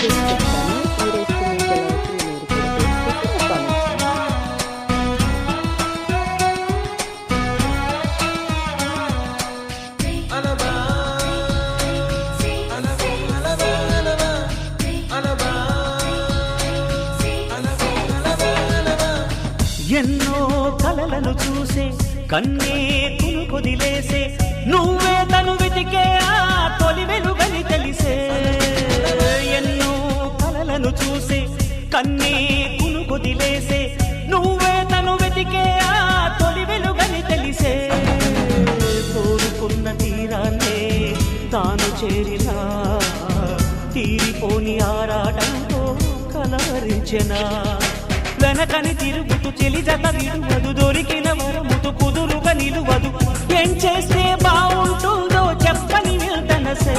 చేసి చెప్తాను. ఈ రెసిపీ మీకు ఎలా వచ్చిందో మీరు కూడా టేస్ట్ చేసి నాకు కామెంట్ చేయండి. ఎన్నో కలలను చూసే కన్నే కుదిలేసే నువ్వే తను వెతికే ఆ తొలి వెలుగని తెలిసే. ఎన్నో కలలను చూసే కన్నే కుదిలేసే నువ్వే తను వెతికే ఆ తొలి వెలుగని తెలిసే. కోరుకున్న తీరాన్నే తాను చేరినా తీరిపోని ఆరాటంతో కలవరించెనా. వెనకని తిరుగుతూ చెలి జత విడువదు, దొరికిన వరముతు కుదురుగా నిలువదు. ఏం చేస్తే బాగుంటుందో చెప్పని విల్తనసే.